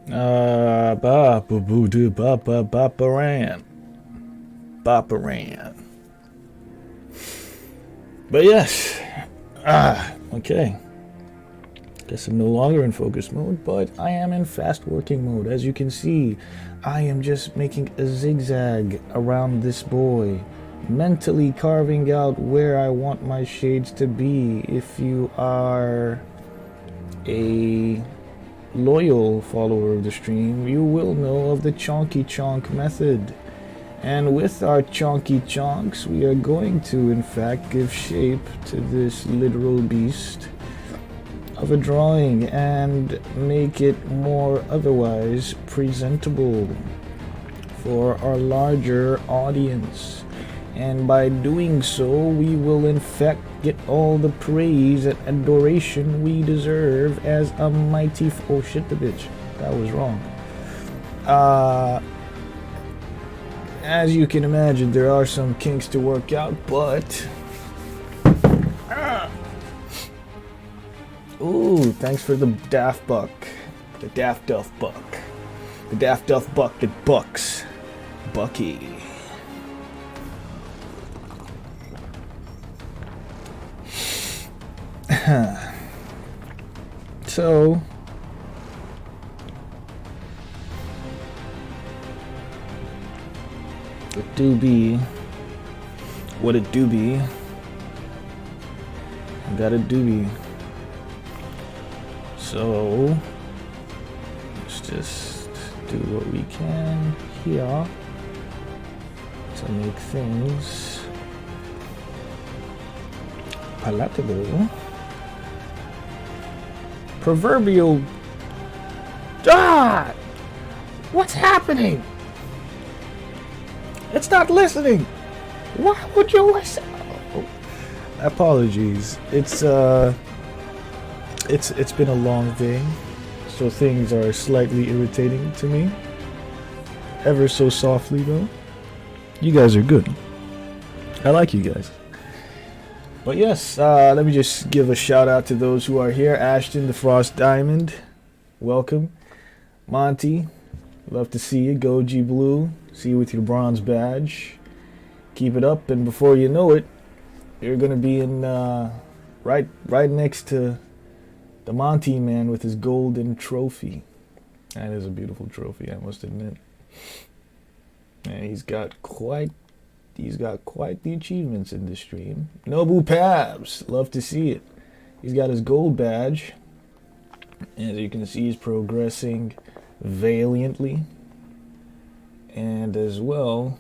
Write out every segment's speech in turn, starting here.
Ba boo boo doo ba ba ba baran. Baparan. But yes. Okay. Guess I'm no longer in focus mode, but I am in fast working mode. As you can see, I am just making a zigzag around this boy, mentally carving out where I want my shades to be. If you are a loyal follower of the stream, you will know of the chonky chonk method. And with our chonky chonks, we are going to, in fact, give shape to this literal beast of a drawing and make it more otherwise presentable for our larger audience. And by doing so, we will in fact get all the praise and adoration we deserve as a mighty oh shit the bitch. That was wrong. As you can imagine, there are some kinks to work out, but ooh, thanks for the Daft Buck. The Daft Duff Buck. The Daft Duff Buck that bucks. Bucky. So it do be what it do be. I got a doobie. So let's just do what we can here to make things palatable. Proverbial. Ah! What's happening? It's not listening. Why would you listen? Oh, apologies. It's been a long day, so things are slightly irritating to me. Ever so softly though. You guys are good. I like you guys. But yes, let me just give a shout out to those who are here. Ashton the Frost Diamond, welcome. Monty, love to see you. Goji Blue, see you with your bronze badge. Keep it up, and before you know it, you're gonna be in right next to the Monty man with his golden trophy. That is a beautiful trophy, I must admit. And he's got quite the achievements in this stream. Nobu Pabs, love to see it. He's got his gold badge. As you can see, he's progressing valiantly. And as well,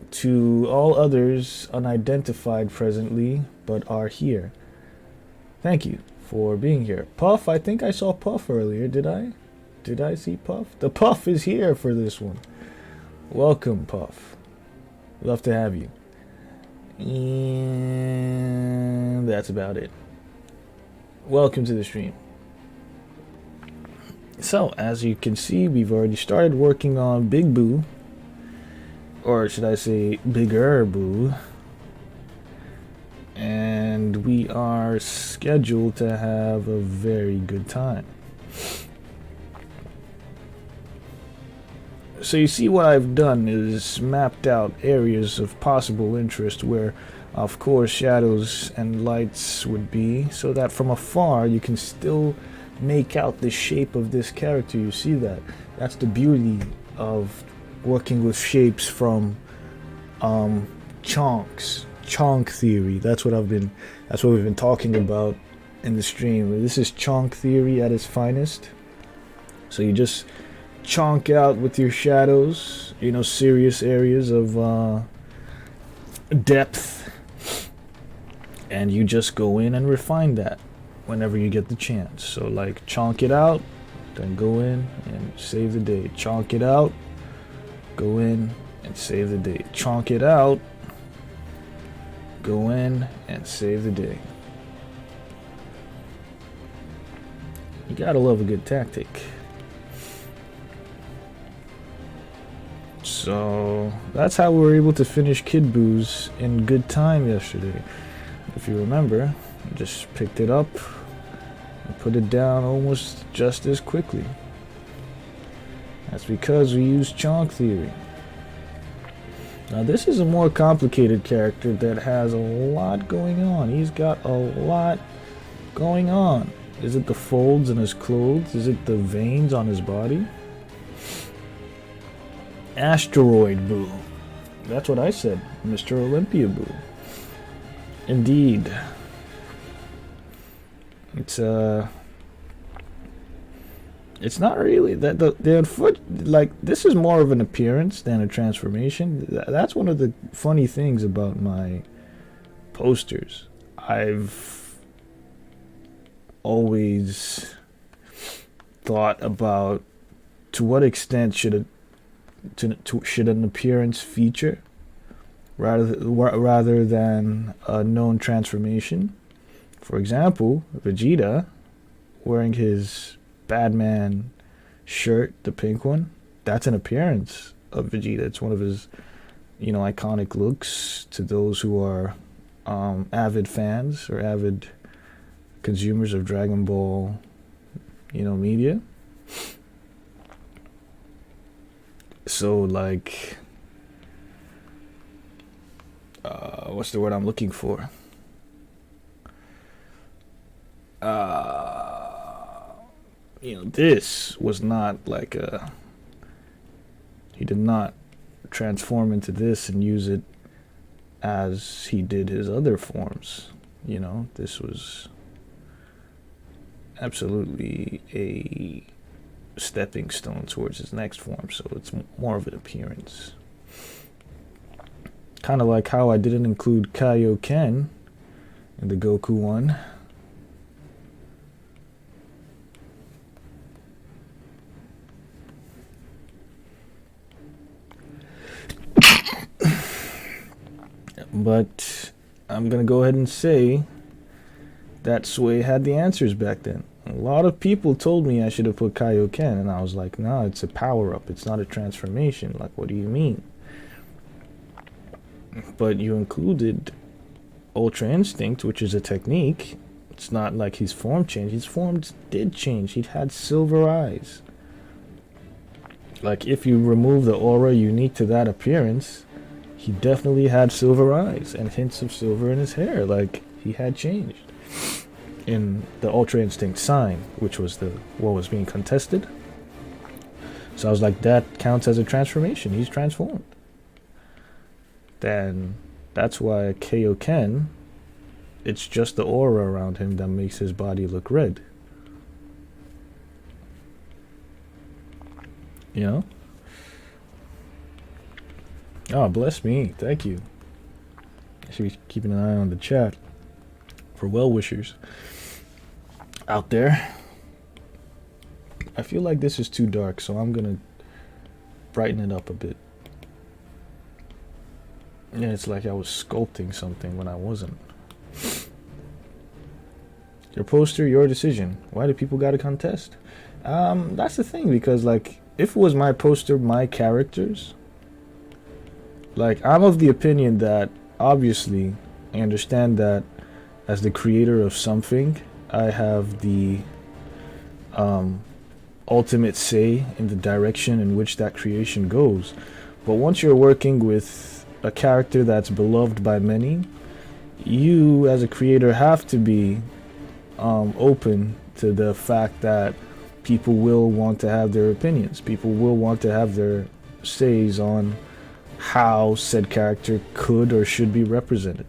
to all others unidentified presently, but are here. Thank you for being here. Puff, I think I saw Puff earlier, did I? Did I see Puff? The Puff is here for this one. Welcome, Puff. Love to have you. And that's about it. Welcome to the stream. So, as you can see, we've already started working on Big Boo. Or should I say Bigger Boo. And we are scheduled to have a very good time. So you see what I've done is mapped out areas of possible interest where, of course, shadows and lights would be, so that from afar you can still make out the shape of this character. You see that? That's the beauty of working with shapes from chonks. Chonk theory. That's what we've been talking about in the stream. This is chonk theory at its finest. So you just chonk out with your shadows, serious areas of depth, and you just go in and refine that whenever you get the chance. So like chonk it out, then go in and save the day. Chonk it out, go in and save the day. Chonk it out, go in and save the day. You gotta love a good tactic. So that's how we were able to finish Kid Boo's in good time yesterday. If you remember, I just picked it up and put it down almost just as quickly. That's because we use chonk theory. Now this is a more complicated character that has a lot going on. He's got a lot going on. Is it the folds in his clothes? Is it the veins on his body? Asteroid Buu. That's what I said, Mr. Olympia Buu. Indeed. It's not really that the foot, like, this is more of an appearance than a transformation. That's one of the funny things about my posters. I've always thought about to what extent should an appearance feature rather than a known transformation. For example, Vegeta wearing his Batman shirt, the pink one, that's an appearance of Vegeta. It's one of his, iconic looks to those who are avid fans or avid consumers of Dragon Ball, media. So, like, what's the word I'm looking for? This was not like he did not transform into this and use it as he did his other forms. This was absolutely a stepping stone towards his next form, so it's more of an appearance. Kind of like how I didn't include Kaioken in the Goku one. But I'm going to go ahead and say that Sway had the answers back then. A lot of people told me I should have put Kaioken, and I was like, no, it's a power-up. It's not a transformation. Like, what do you mean? But you included Ultra Instinct, which is a technique. It's not like his form changed. His forms did change. He had silver eyes. Like, if you remove the aura unique to that appearance, he definitely had silver eyes and hints of silver in his hair. Like, he had changed in the Ultra Instinct sign, which was what was being contested. So I was like, that counts as a transformation. He's transformed. Then that's why Kaioken, it's just the aura around him that makes his body look red. Oh, bless me. Thank you. I should be keeping an eye on the chat for well-wishers out there. I feel like this is too dark, so I'm going to brighten it up a bit. Yeah, it's like I was sculpting something when I wasn't. Your poster, your decision. Why do people got to contest? That's the thing, because, like, if it was my poster, my characters, like, I'm of the opinion that, obviously, I understand that as the creator of something, I have the ultimate say in the direction in which that creation goes. But once you're working with a character that's beloved by many, you, as a creator, have to be open to the fact that people will want to have their opinions. People will want to have their says on how said character could or should be represented.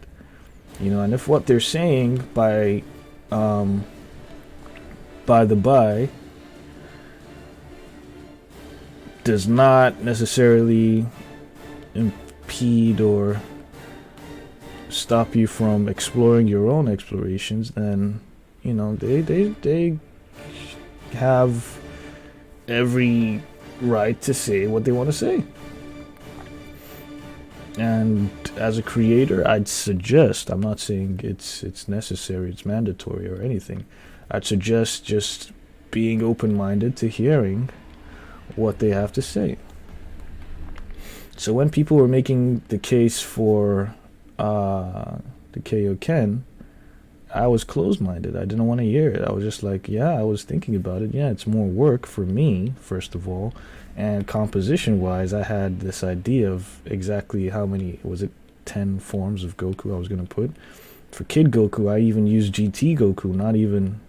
And if what they're saying by the by does not necessarily impede or stop you from exploring your own explorations, then they have every right to say what they want to say. And as a creator, I'd suggest, I'm not saying it's necessary, it's mandatory or anything, I'd suggest just being open-minded to hearing what they have to say. So when people were making the case for the Kaioken I was closed-minded. I didn't want to hear it. I was just like, yeah, I was thinking about it. Yeah, it's more work for me, first of all. And composition-wise, I had this idea of exactly how many, was it 10 forms of Goku I was going to put. For Kid Goku, I even used GT Goku, not even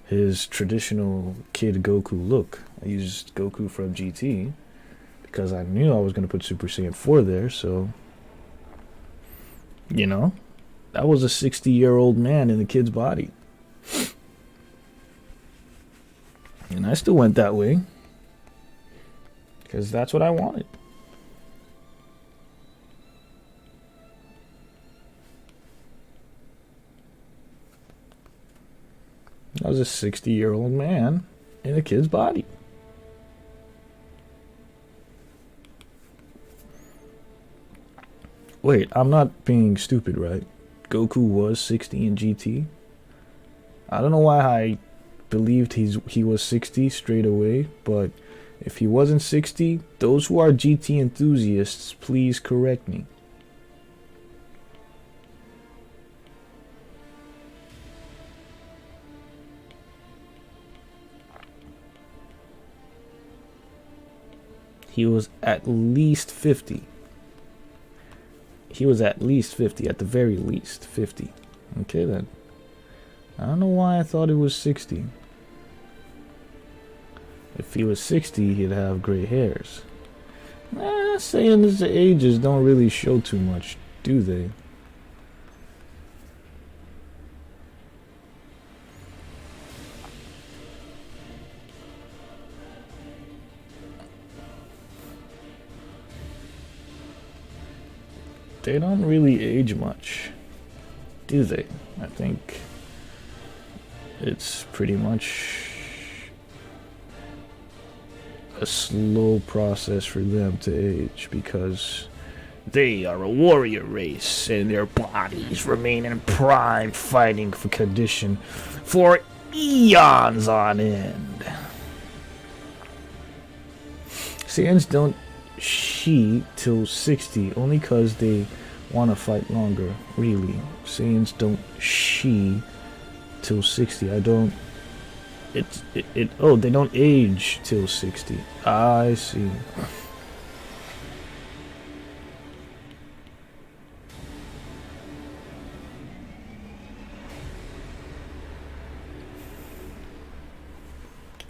his traditional Kid Goku look. I used Goku from GT because I knew I was going to put Super Saiyan 4 there, so you know, that was a 60-year-old man in the kid's body. And I still went that way because that's what I wanted. I was a 60-year-old man in a kid's body. Wait, I'm not being stupid, right? Goku was 60 in GT. I don't know why I believed he was 60 straight away, but if he wasn't 60, those who are GT enthusiasts, please correct me. He was at least 50. He was at least 50, at the very least 50. Okay then. I don't know why I thought it was 60. If he was 60, he'd have gray hairs. Saying his ages don't really show too much, do they? They don't really age much, do they? I think it's pretty much a slow process for them to age because they are a warrior race and their bodies remain in prime fighting for condition for eons on end. Saiyans don't she till 60 only cause they want to fight longer. Really, Saiyans don't she till 60. I don't. Oh, they don't age till 60. I see.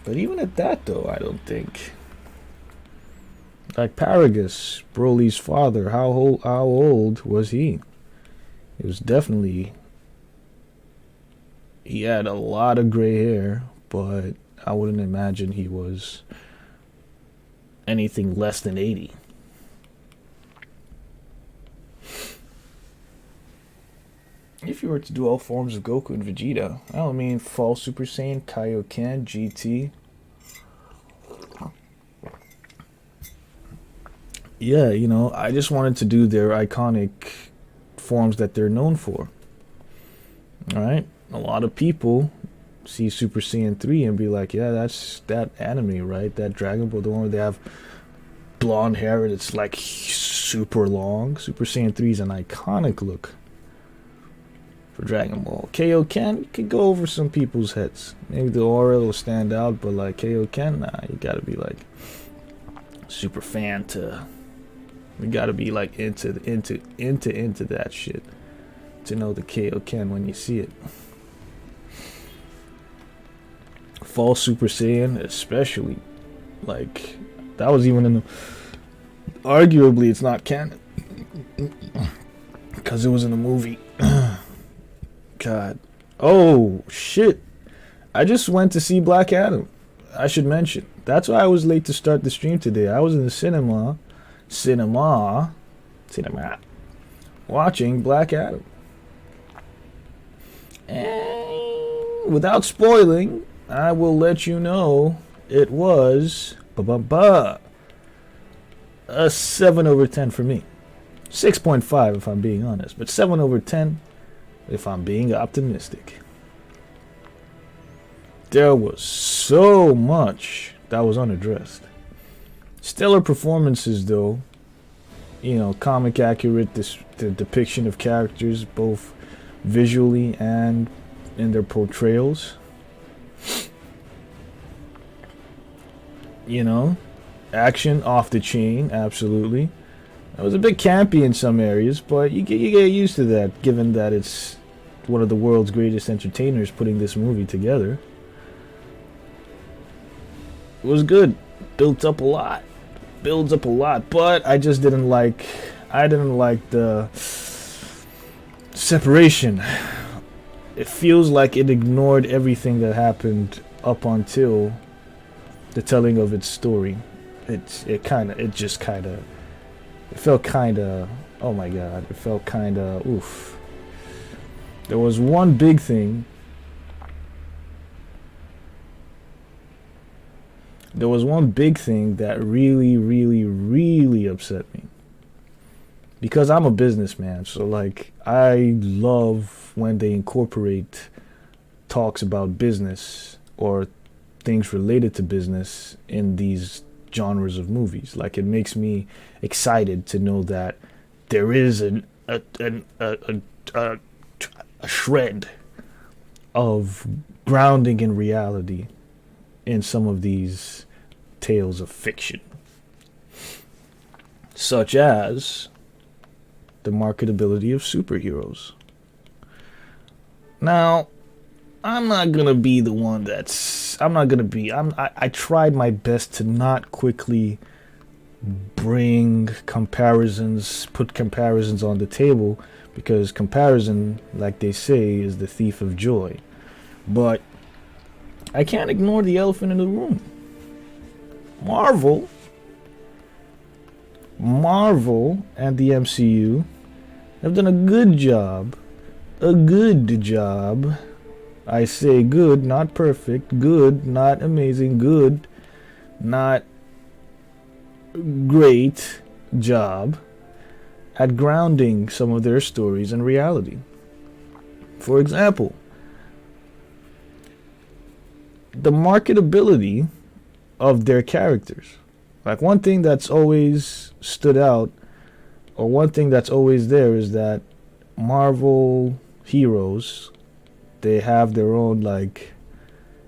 But even at that, though, I don't think. Like Paragus, Broly's father, how old was he? He was definitely. He had a lot of gray hair, but I wouldn't imagine he was anything less than 80. If you were to do all forms of Goku and Vegeta, I don't mean Fall Super Saiyan, Kaioken, GT. Yeah, you know, I just wanted to do their iconic forms that they're known for. Alright? A lot of people see Super Saiyan 3 and be like, yeah, that's that anime, right? That Dragon Ball, the one where they have blonde hair and it's like super long. Super Saiyan 3 is an iconic look for Dragon Ball. Kaioken, you could go over some people's heads. Maybe the aura will stand out, but like Kaioken, nah, you gotta be like super fan to. We gotta be like into that shit to know the Kaioken when you see it. Fall Super Saiyan, especially, like that was even in the. Arguably, it's not canon because it was in the movie. God, oh shit! I just went to see Black Adam. I should mention that's why I was late to start the stream today. I was in the cinema, watching Black Adam. And without spoiling, I will let you know it was a 7 over 10 for me. 6.5 if I'm being honest, but 7 over 10 if I'm being optimistic. There was so much that was unaddressed. Stellar performances though comic accurate the depiction of characters, both visually and in their portrayals. You know, action off the chain, absolutely. It was a bit campy in some areas, but you get used to that, given that it's one of the world's greatest entertainers putting this movie together. It was good, built up a lot, builds up a lot, but I just didn't like. I didn't like the separation. It feels like it ignored everything that happened up until the telling of its story. It felt kind of, oh my god, it felt kind of oof. There was one big thing. There was one big thing that really, really, really upset me. Because I'm a businessman, so like I love when they incorporate talks about business or things related to business in these genres of movies. Like it makes me excited to know that there is a shred of grounding in reality in some of these tales of fiction, such as the marketability of superheroes. Now, I'm not gonna be the one that's. I'm not gonna be. I tried my best to not quickly bring comparisons, put comparisons on the table, because comparison, like they say, is the thief of joy. But I can't ignore the elephant in the room. Marvel and the MCU have done a good job. I say good, not perfect. Good, not amazing. Good, not great job at grounding some of their stories in reality. For example, the marketability of their characters. Like one thing that's always stood out, or one thing that's always there, is that Marvel heroes, they have their own, like,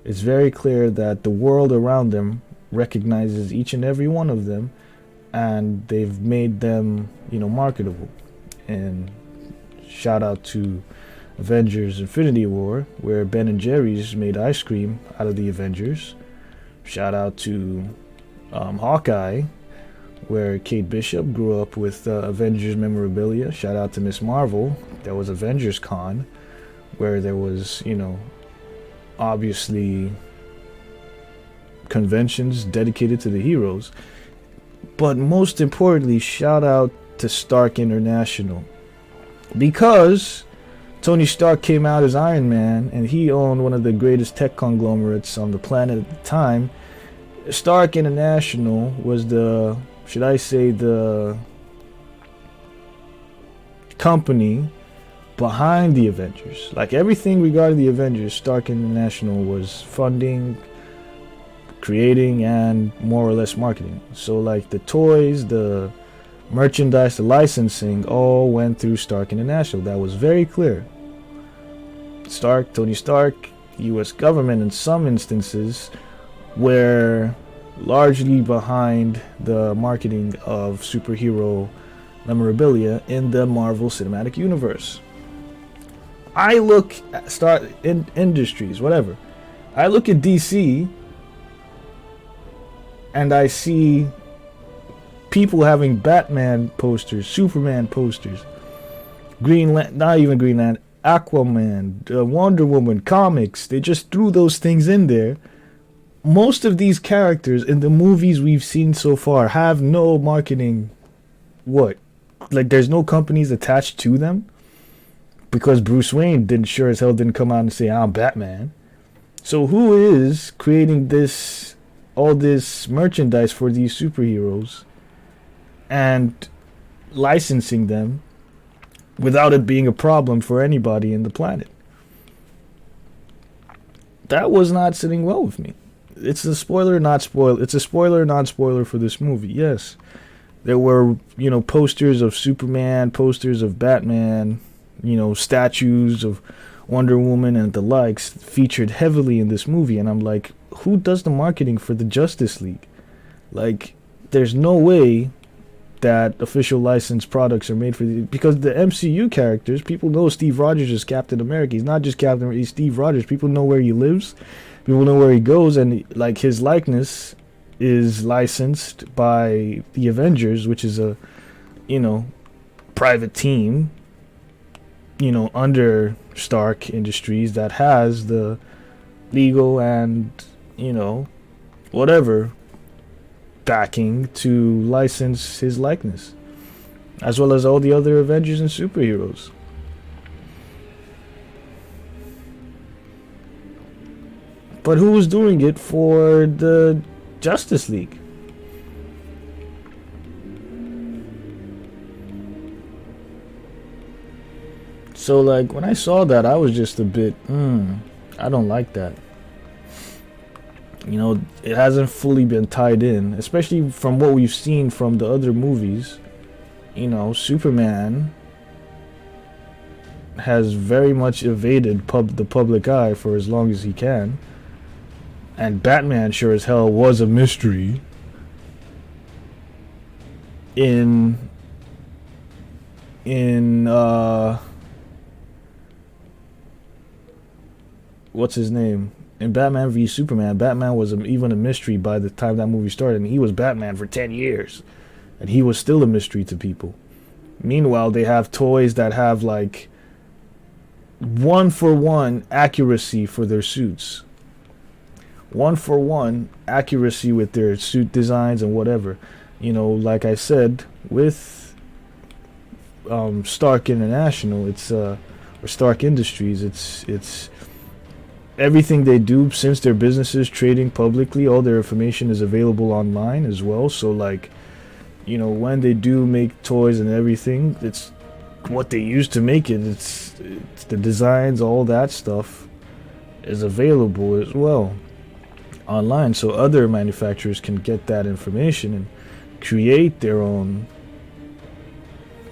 it's very clear that the world around them recognizes each and every one of them, and they've made them, marketable. And shout out to Avengers Infinity War, where Ben and Jerry's made ice cream out of the Avengers. Shout out to Hawkeye, where Kate Bishop grew up with Avengers memorabilia. Shout out to Miss Marvel. There was Avengers Con, where there was, obviously conventions dedicated to the heroes. But most importantly, shout out to Stark International, because Tony Stark came out as Iron Man, and he owned one of the greatest tech conglomerates on the planet at the time. Stark International was the company behind the Avengers. Like everything regarding the Avengers, Stark International was funding, creating, and more or less marketing. So like the toys, the merchandise, the licensing all went through Stark International. That was very clear. Tony Stark, US government in some instances were largely behind the marketing of superhero memorabilia in the Marvel Cinematic Universe. I look at industries, whatever. I look at DC and I see people having Batman posters, Superman posters, not even Green Lantern, Aquaman, Wonder Woman comics. They just threw those things in there. Most of these characters in the movies we've seen so far have no marketing. Like there's no companies attached to them, because Bruce Wayne sure as hell didn't come out and say I'm Batman. So who is creating all this merchandise for these superheroes and licensing them without it being a problem for anybody in the planet? That was not sitting well with me. It's a spoiler, not spoiler. It's a spoiler, not spoiler for this movie. Yes, There were, posters of Superman, posters of Batman, statues of Wonder Woman and the likes featured heavily in this movie. And I'm like, who does the marketing for the Justice League? Like, there's no way that official licensed products are made for the, because the MCU characters, people know Steve Rogers is Captain America. He's not just Captain America, he's Steve Rogers. People know where he lives, people know where he goes, and like his likeness is licensed by the Avengers, which is a, private team, under Stark Industries that has the legal and, whatever backing to license his likeness, as well as all the other Avengers and superheroes. But who was doing it for the Justice League? So, like, when I saw that, I was just a bit, I don't like that. It hasn't fully been tied in, especially from what we've seen from the other movies. Superman has very much evaded the public eye for as long as he can. And Batman sure as hell was a mystery in what's his name? In Batman v Superman, Batman was even a mystery by the time that movie started, and he was Batman for 10 years, and he was still a mystery to people. Meanwhile, they have toys that have like 1-for-1 accuracy for their suits. 1-for-1 accuracy with their suit designs and whatever. Like I said, with Stark International, or Stark Industries, it's everything they do, since their businesses trading publicly, all their information is available online as well. So like, when they do make toys and everything, it's what they use to make it. It's the designs, all that stuff is available as well online. So other manufacturers can get that information and create their own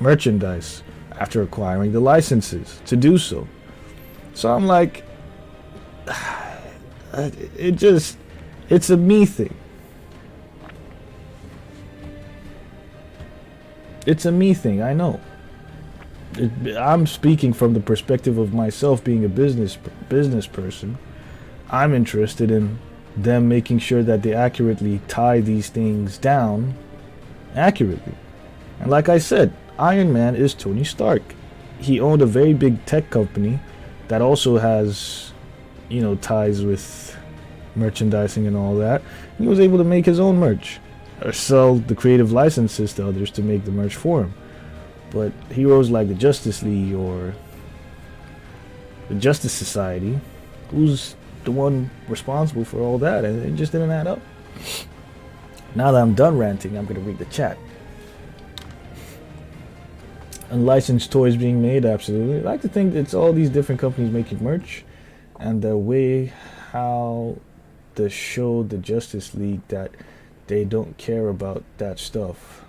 merchandise after acquiring the licenses to do so. So I'm like, it's a me thing. It's a me thing, I know. I'm speaking from the perspective of myself being a business person. I'm interested in them making sure that they accurately tie these things down accurately. And like I said, Iron Man is Tony Stark. He owned a very big tech company that also has, ties with merchandising and all that. He was able to make his own merch or sell the creative licenses to others to make the merch for him. But heroes like the Justice League or the Justice Society, who's the one responsible for all that? And it just didn't add up. Now that I'm done ranting, I'm going to read the chat. Unlicensed toys being made, absolutely. I like to think it's all these different companies making merch, and the way how they show the Justice League that they don't care about that stuff.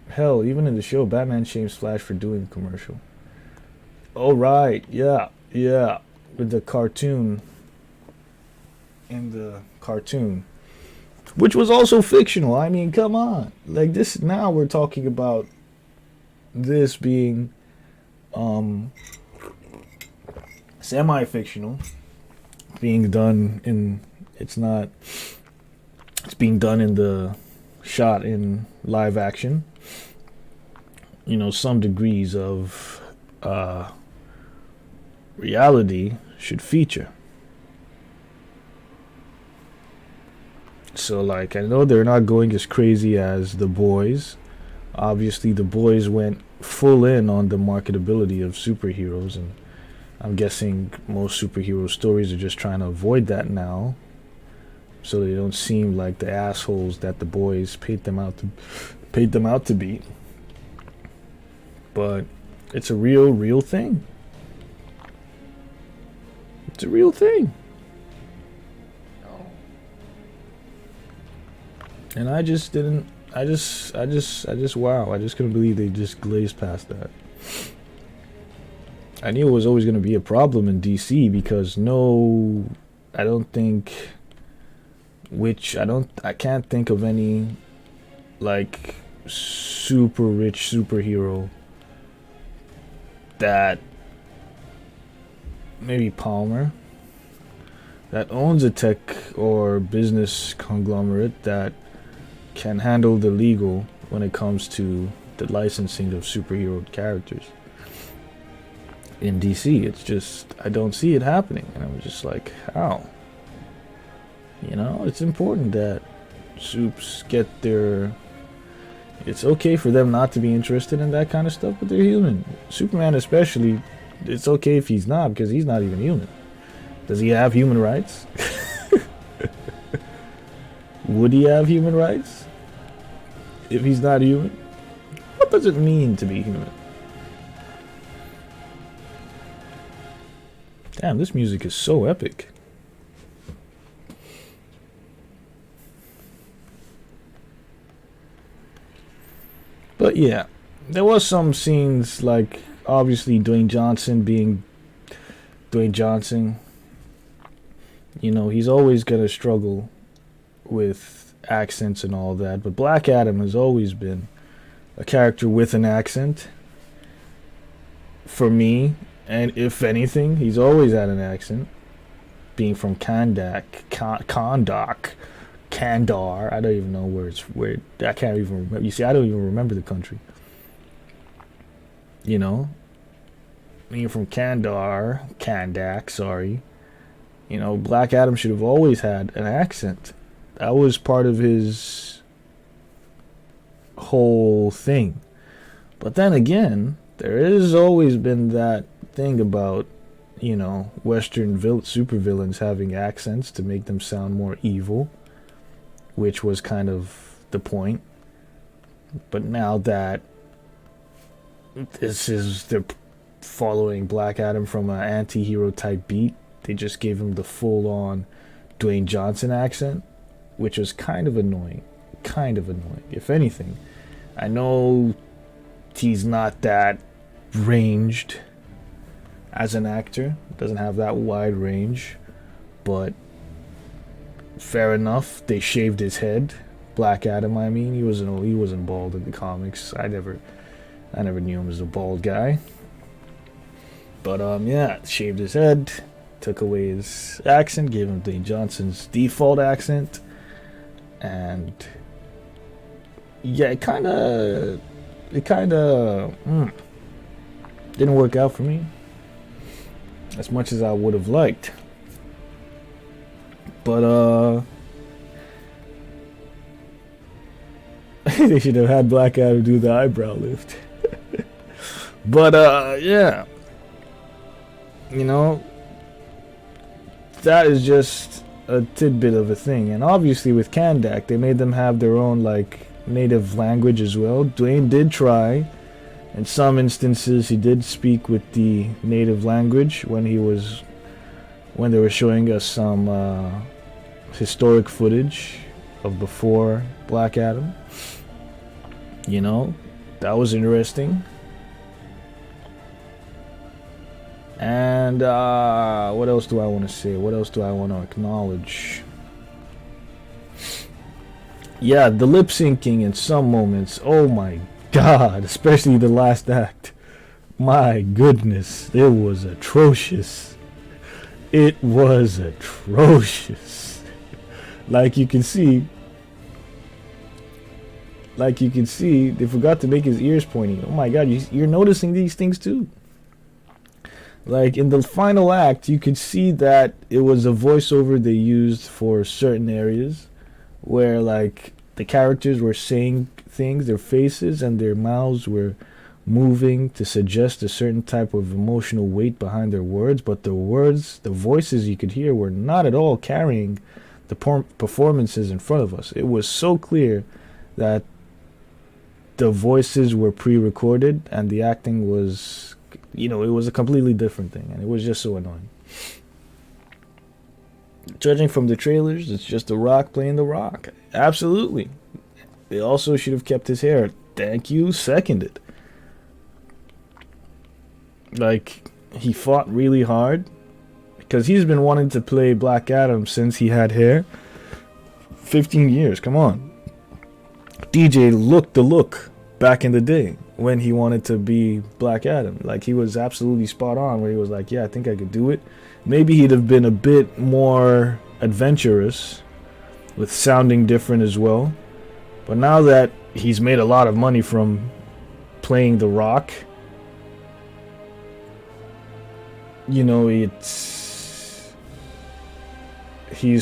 Hell, even in the show, Batman shames Flash for doing the commercial. Oh, right. Yeah. With the cartoon. In the cartoon. Which was also fictional. I mean, come on. Like this, now we're talking about this being semi-fictional. Being done in, it's being done in the shot in live action. Some degrees of reality should feature. So, like, I know they're not going as crazy as The Boys. Obviously, The Boys went full in on the marketability of superheroes, and I'm guessing most superhero stories are just trying to avoid that now, so they don't seem like the assholes that The Boys paid them out to be. But it's a real thing. It's a real thing. And I just didn't. Wow! I just couldn't believe they just glazed past that. I knew it was always going to be a problem in DC because no, I don't think. I can't think of any like super rich superhero that maybe Palmer that owns a tech or business conglomerate that can handle the legal when it comes to the licensing of superhero characters. In DC, it's just I don't see it happening, and I'm just like, how? It's important that soups get their. It's okay for them not to be interested in that kind of stuff, but they're human. Superman, especially, it's okay if he's not because he's not even human. Does he have human rights? Would he have human rights if he's not human? What does it mean to be human? Damn, this music is so epic. But yeah, there was some scenes like obviously Dwayne Johnson being Dwayne Johnson. He's always gonna struggle with accents and all that, but Black Adam has always been a character with an accent for me, and if anything, he's always had an accent, being from Kandar. I don't even know where. I can't even remember. You see, I don't even remember the country. Being from Kandak, sorry. Black Adam should have always had an accent. That was part of his whole thing. But then again, there has always been that thing about, Western supervillains having accents to make them sound more evil, which was kind of the point. But now that they're following Black Adam from an anti-hero type beat, they just gave him the full-on Dwayne Johnson accent, which was kind of annoying. If anything. I know he's not that ranged as an actor. Doesn't have that wide range. But fair enough. They shaved his head. Black Adam, I mean. He wasn't bald in the comics. I never knew him as a bald guy. But yeah, shaved his head. Took away his accent, gave him Dwayne Johnson's default accent, and yeah, it kind of didn't work out for me as much as I would have liked. But they should have had Black Adam do the eyebrow lift. But yeah, that is just a tidbit of a thing. And obviously with Kandak, they made them have their own native language as well. Dwayne did try. In some instances, he did speak with the native language when they were showing us some historic footage of before Black Adam. That was interesting. And what else do I want to say? What else do I want to acknowledge? Yeah, the lip syncing in some moments. Oh my god, especially the last act. My goodness, it was atrocious. It was atrocious. Like you can see, they forgot to make his ears pointy. Oh my god, you're noticing these things too. Like in the final act, you could see that it was a voiceover they used for certain areas where the characters were saying things, their faces and their mouths were moving to suggest a certain type of emotional weight behind their words, but the voices you could hear were not at all carrying the performances in front of us. It was so clear that the voices were pre-recorded and the acting was, it was a completely different thing, and it was just so annoying. Judging from the trailers, it's just The Rock playing The Rock. Absolutely. They also should have kept his hair. Thank you. Seconded. Like, he fought really hard because he's been wanting to play Black Adam since he had hair. 15 years, come on. DJ looked the look back in the day when he wanted to be Black Adam. Like, he was absolutely spot on where he was like, yeah, I think I could do it. Maybe he'd have been a bit more adventurous with sounding different as well. But now that he's made a lot of money from playing The Rock, you know, he's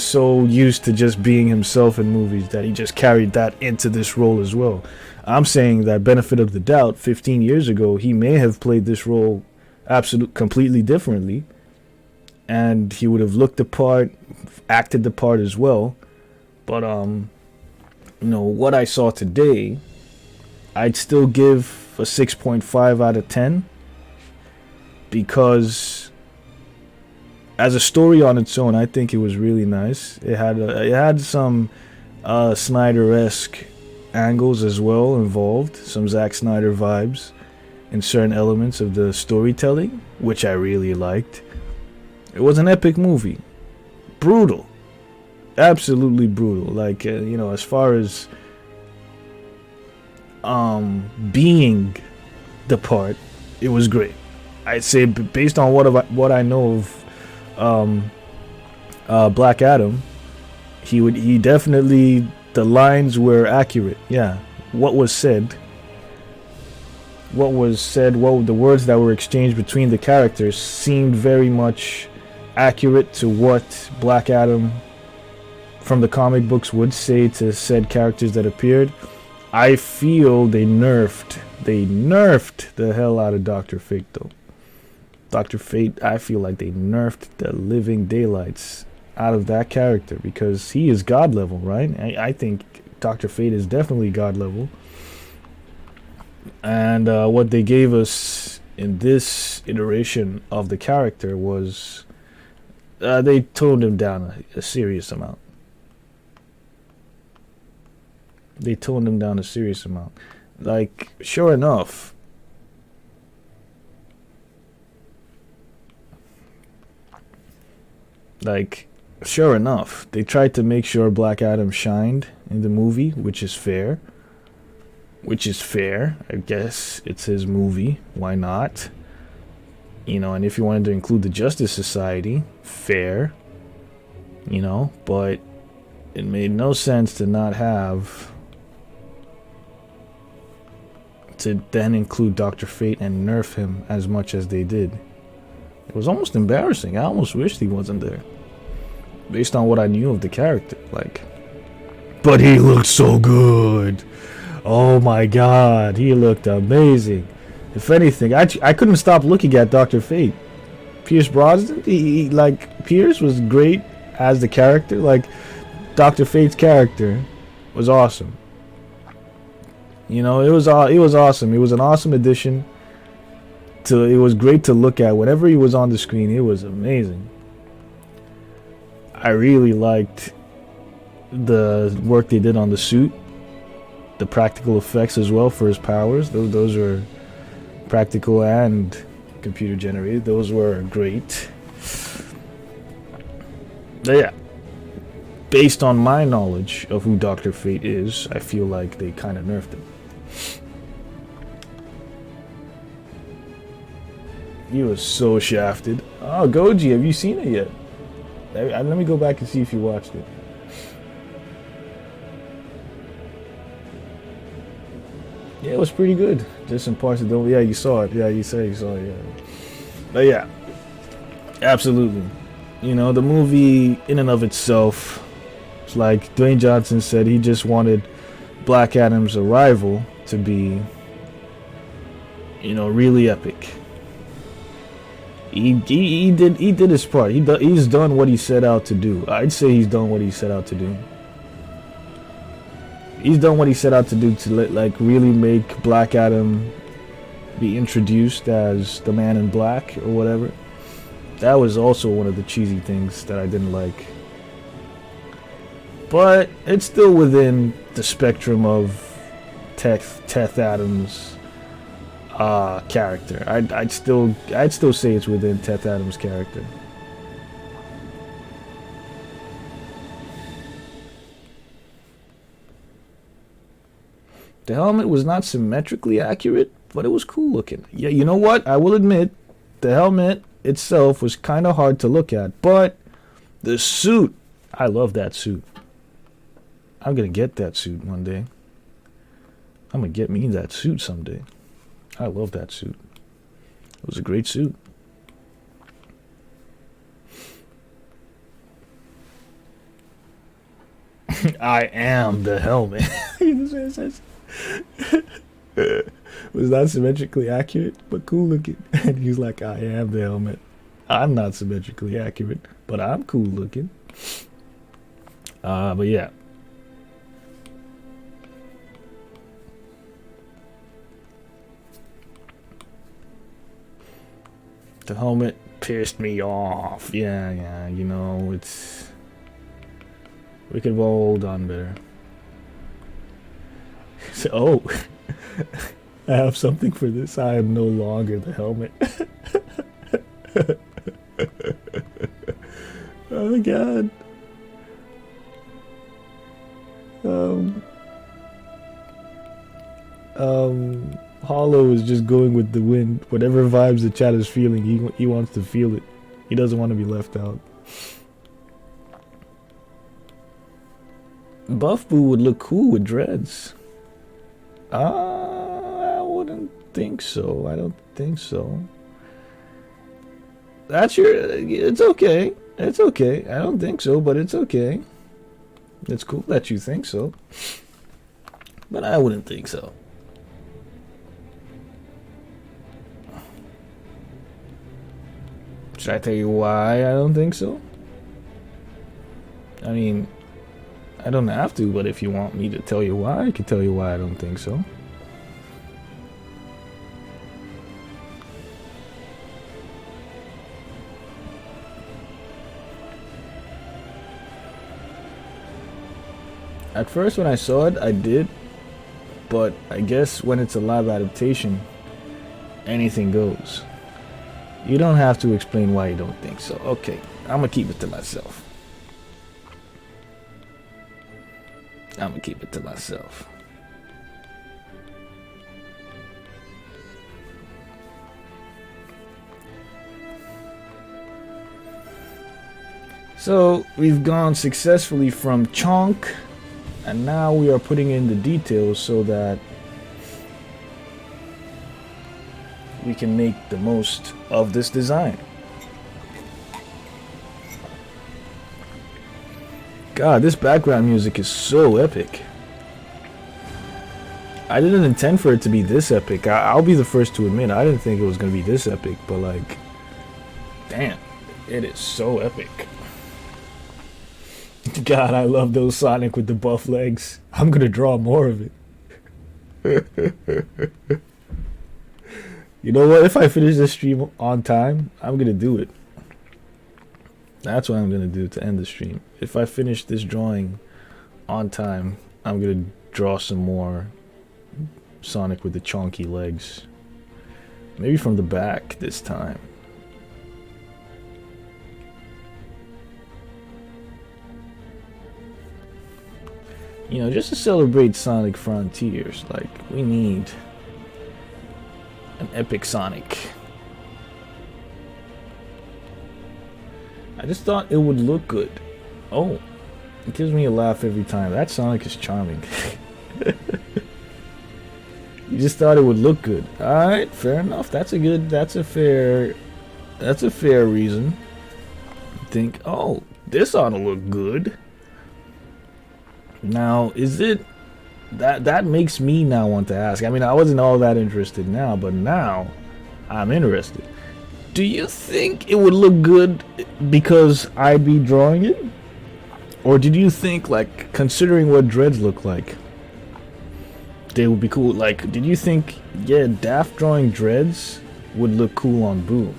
so used to just being himself in movies that he just carried that into this role as well. I'm saying that benefit of the doubt, 15 years ago, he may have played this role completely differently, and he would have looked the part, acted the part as well. But you know, what I saw today, I'd still give a 6.5 out of 10 because as a story on its own, I think it was really nice. It had some Snyder-esque angles as well involved, some Zack Snyder vibes in certain elements of the storytelling, which I really liked. It was an epic movie. Brutal. Absolutely brutal. Like, you know, as far as being the part, it was great. I'd say based on what I know of Black Adam, he definitely, the lines were accurate. Yeah, what was said, the words that were exchanged between the characters seemed very much accurate to what Black Adam from the comic books would say to said characters that appeared. I feel they nerfed the hell out of Dr. Fate though. Dr. Fate, I feel like they nerfed the living daylights out of that character because he is God level, right? I think Dr. Fate is definitely God level. And what they gave us in this iteration of the character was they toned him down a serious amount. Like, sure enough, they tried to make sure Black Adam shined in the movie, which is fair. I guess it's his movie. Why not? You know, and if you wanted to include the Justice Society, fair. You know, but it made no sense to not have to then include Dr. Fate and nerf him as much as they did. It was almost embarrassing. I almost wished he wasn't there, based on what I knew of the character. Like, but he looked so good. Oh my god, he looked amazing. If anything, I couldn't stop looking at Dr. Fate. Pierce Brosnan, Pierce was great as the character. Like, Dr. Fate's character was awesome. You know, it was awesome. It was an awesome addition. It was great to look at. Whenever he was on the screen, it was amazing. I really liked the work they did on the suit, the practical effects as well for his powers. Those were practical and computer generated. Those were great. But yeah, based on my knowledge of who Dr. Fate is, I feel like they kind of nerfed him. He was so shafted. Oh, Goji, have you seen it yet? Let me go back and see if you watched it. Yeah, it was pretty good. Just some parts of the... Yeah, you saw it. Yeah, you said you saw it, yeah. But yeah, absolutely. You know, the movie in and of itself, it's like Dwayne Johnson said, he just wanted Black Adam's arrival to be, you know, really epic. He did his part. He's done what he set out to do. I'd say he's done what he set out to do. He's done what he set out to do to really make Black Adam be introduced as the Man in Black or whatever. That was also one of the cheesy things that I didn't like. But it's still within the spectrum of Teth Adams' character. I'd still say it's within Teth Adams' character. The helmet was not symmetrically accurate, but it was cool looking. Yeah, you know what? I will admit, the helmet itself was kind of hard to look at, but the suit, I love that suit. I'm gonna get that suit one day. I'm gonna get me that suit someday. I love that suit. It was a great suit. I am the helmet. Was not symmetrically accurate, but cool looking. And he's like, I am the helmet. I'm not symmetrically accurate, but I'm cool looking. But yeah. The helmet pissed me off. Yeah, you know, it's... We could hold on better. So, oh, I have something for this. I am no longer the helmet. Oh my god. Hollow is just going with the wind. Whatever vibes the chat is feeling, he wants to feel it. He doesn't want to be left out. Buff Buu would look cool with dreads. I wouldn't think so. I don't think so. That's your... It's okay. It's okay. I don't think so, but it's okay. It's cool that you think so. But I wouldn't think so. Should I tell you why I don't think so? I mean... I don't have to, but if you want me to tell you why, I can tell you why I don't think so. At first when I saw it, I did. But I guess when it's a live adaptation, anything goes. You don't have to explain why you don't think so. Okay, I'm gonna keep it to myself. I'm gonna keep it to myself. So we've gone successfully from chunk, and now we are putting in the details so that we can make the most of this design. God, this background music is so epic. I didn't intend for it to be this epic. I'll be the first to admit, I didn't think it was going to be this epic, but like, damn, it is so epic. God, I love those Sonic with the buff legs. I'm going to draw more of it. You know what? If I finish this stream on time, I'm going to do it. That's what I'm going to do to end the stream. If I finish this drawing on time, I'm going to draw some more Sonic with the chonky legs. Maybe from the back this time. You know, just to celebrate Sonic Frontiers. Like, we need an epic Sonic. I just thought it would look good. Oh, it gives me a laugh every time. That Sonic is charming. You just thought it would look good. Alright, fair enough. That's a fair reason. Think, oh, this ought to look good. Now, is it that makes me now want to ask. I mean, I wasn't all that interested now, but now I'm interested. Do you think it would look good because I'd be drawing it? Or did you think, like, considering what dreads look like, they would be cool? Like, did you think, yeah, Daft drawing dreads would look cool on Buu?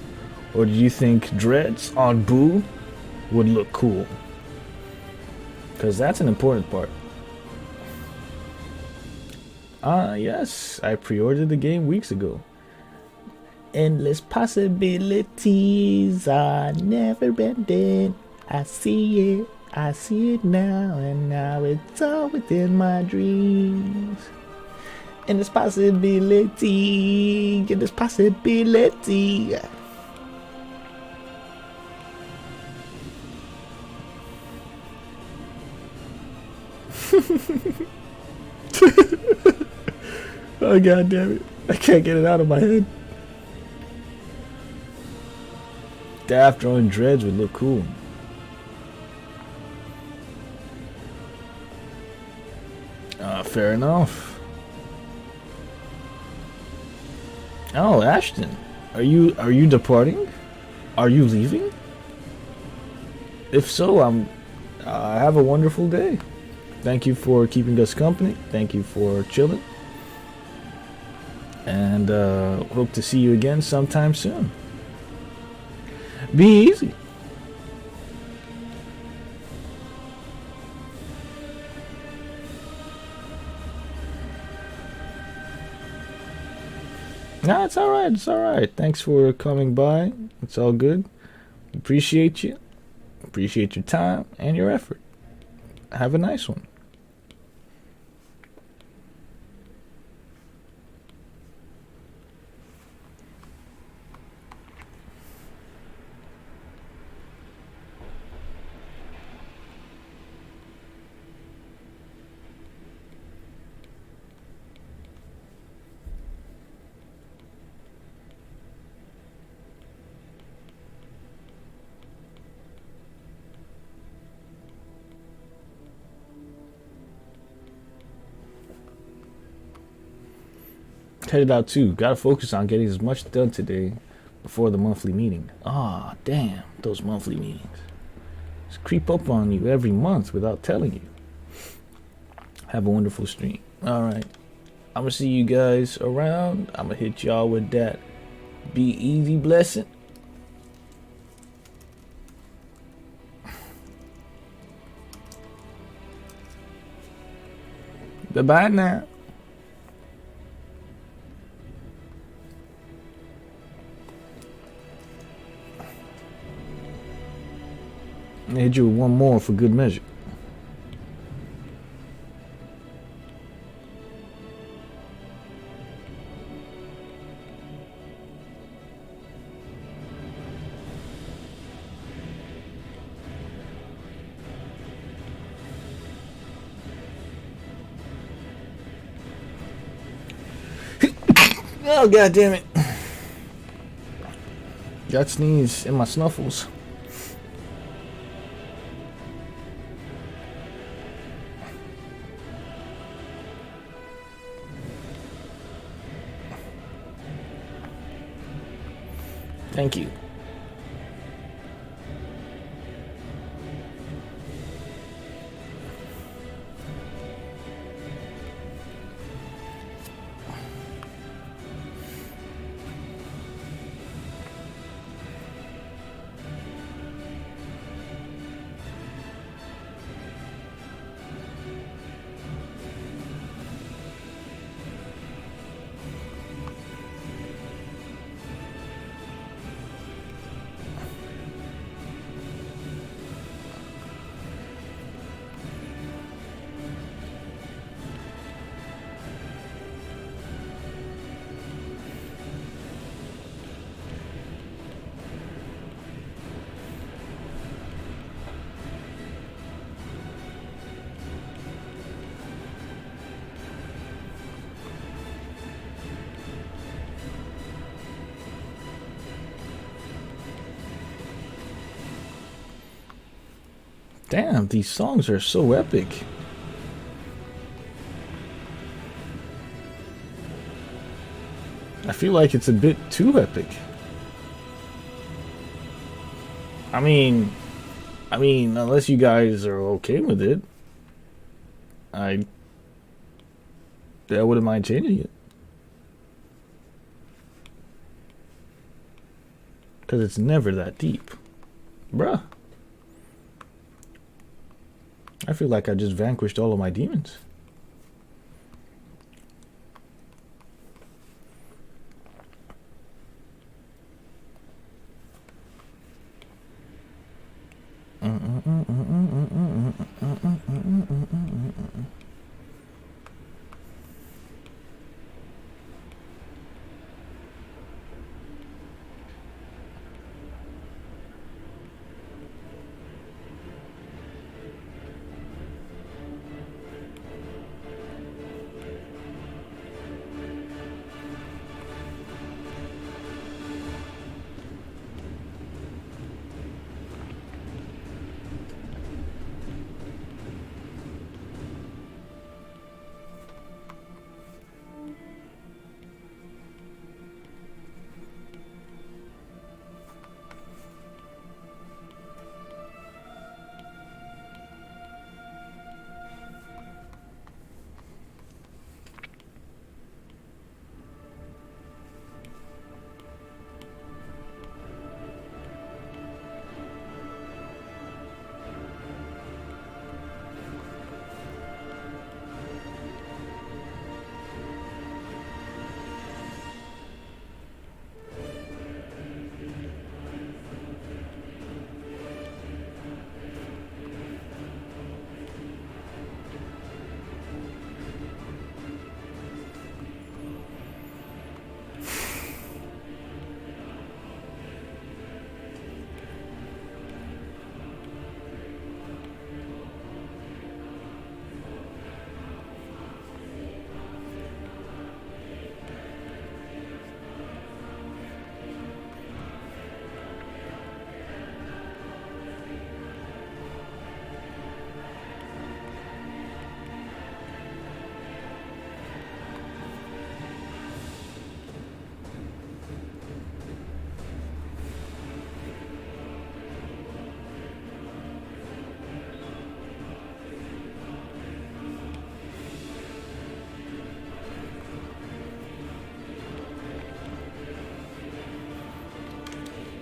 Or did you think dreads on Buu would look cool? Because that's an important part. Yes, I pre-ordered the game weeks ago. Endless possibilities are never ending. I see it now, and now it's all within my dreams. Endless possibility, endless possibility. Oh god damn it. I can't get it out of my head. Daft drawing dreads would look cool. Fair enough. Oh, Ashton. Are you departing? Are you leaving? If so, have a wonderful day. Thank you for keeping us company. Thank you for chilling. And hope to see you again sometime soon. Be easy. Nah, it's alright. It's alright. Thanks for coming by. It's all good. Appreciate you. Appreciate your time and your effort. Have a nice one. Headed out too. Gotta focus on getting as much done today before the monthly meeting. Ah, damn, those monthly meetings. Just creep up on you every month without telling you. Have a wonderful stream. Alright. I'm gonna see you guys around. I'm gonna hit y'all with that be easy blessing. Bye-bye now. I'm gonna hit you with one more for good measure. Oh god damn it. Got sneeze in my snuffles. Thank you. Damn, these songs are so epic. I feel like it's a bit too epic. I mean, unless you guys are okay with it, I wouldn't mind changing it. Because it's never that deep. Bruh. I feel like I just vanquished all of my demons.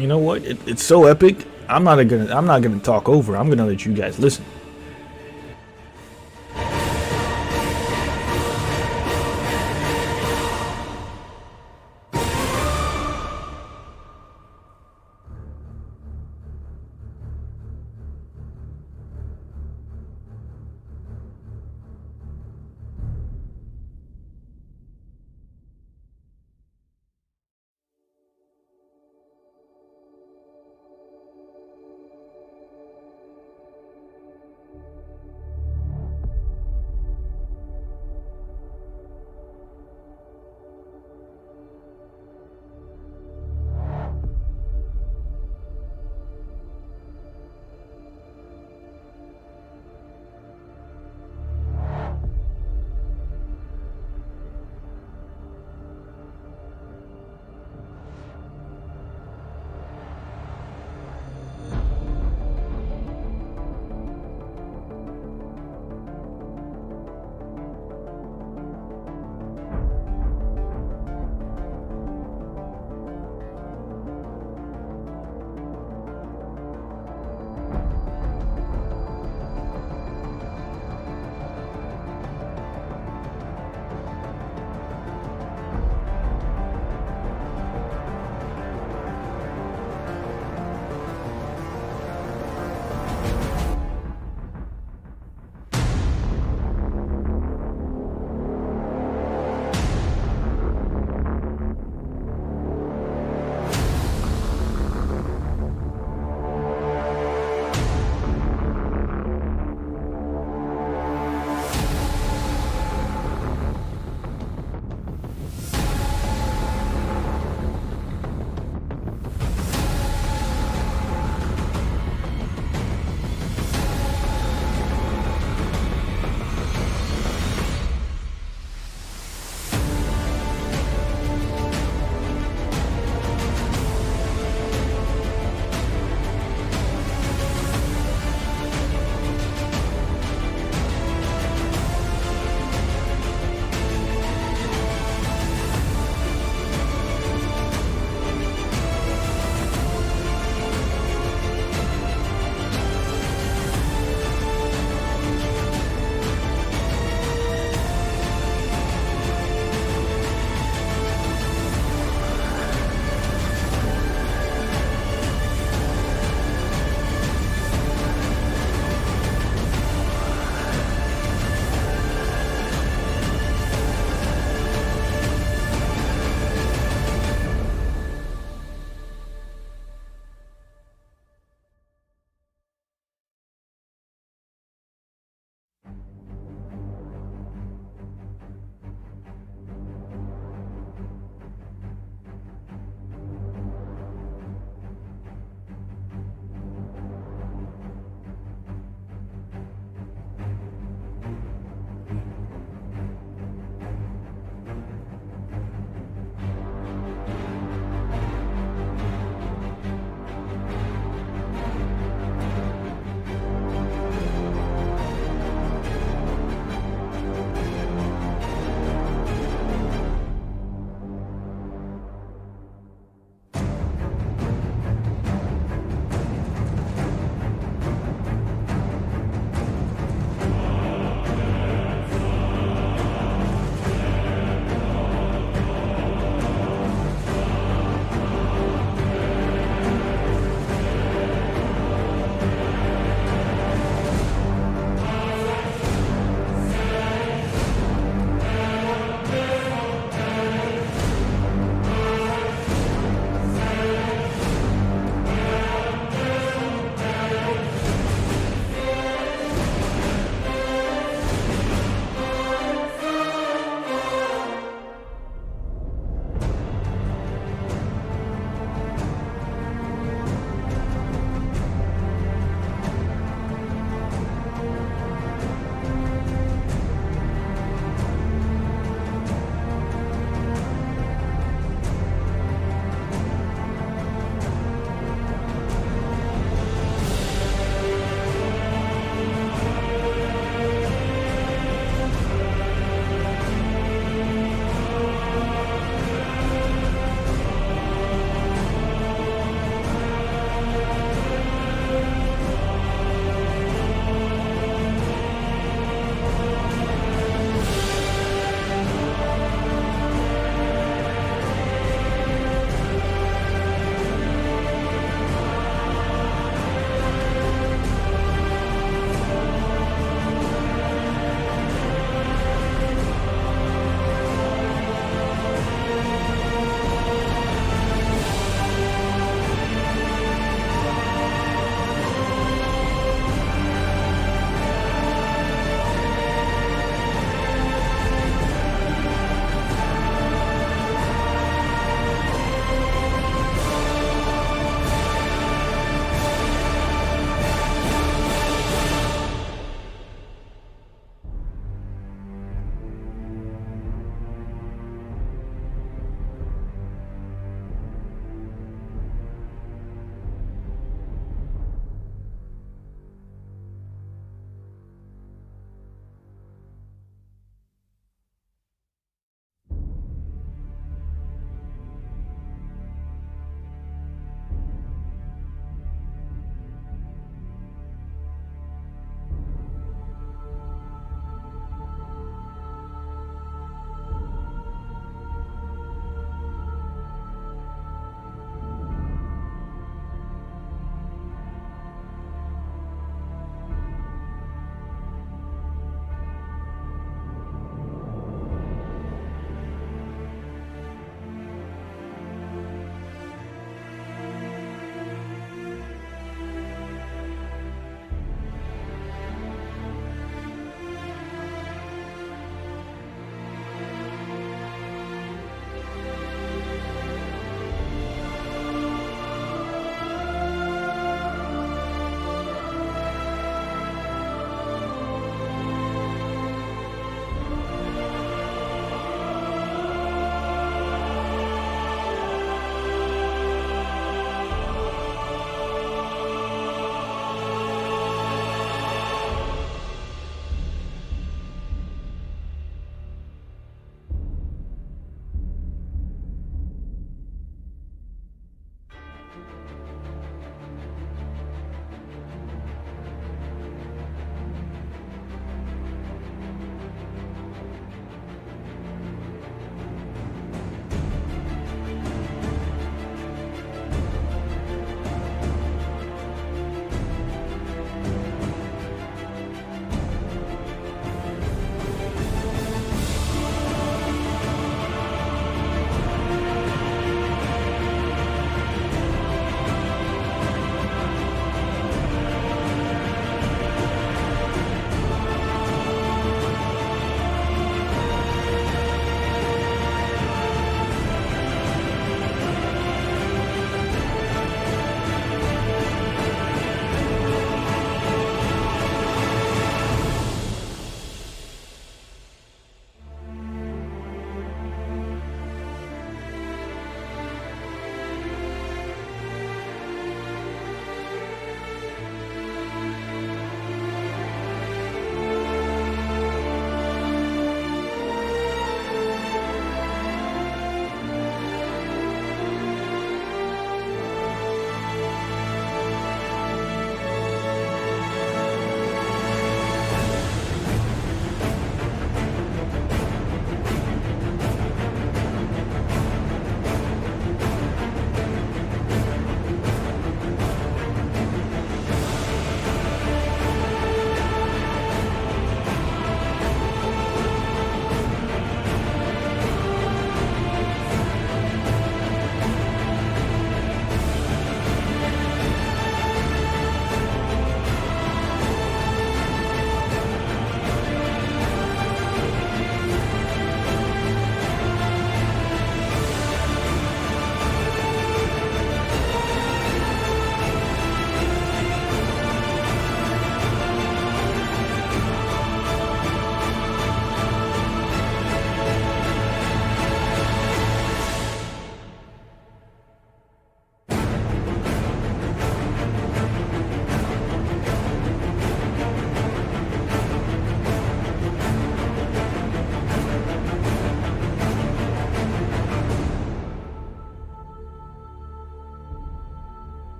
You know what? It's so epic. I'm not gonna talk over. I'm gonna let you guys listen.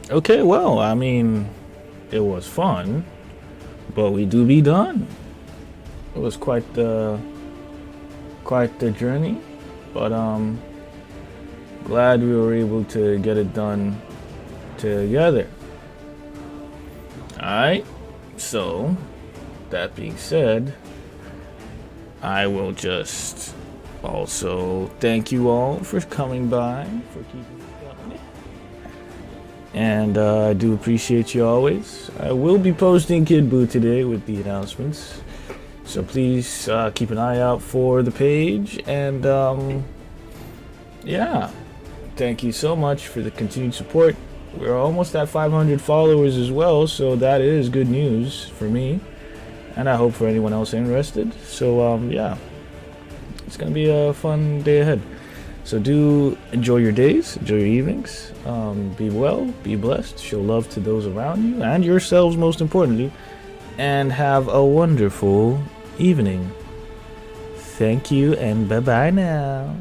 Okay, well, I mean, it was fun, but we do be done. It was quite the journey, but glad we were able to get it done together. All right. So, that being said, I will just also thank you all for coming by, for keeping me company. And I do appreciate you always. I will be posting Kid Buu today with the announcements. So please keep an eye out for the page. And yeah, thank you so much for the continued support. We're almost at 500 followers as well, so that is good news for me. And I hope for anyone else interested. So yeah, it's going to be a fun day ahead. So do enjoy your days, enjoy your evenings, be well, be blessed, show love to those around you and yourselves most importantly, and have a wonderful evening. Thank you and bye-bye now.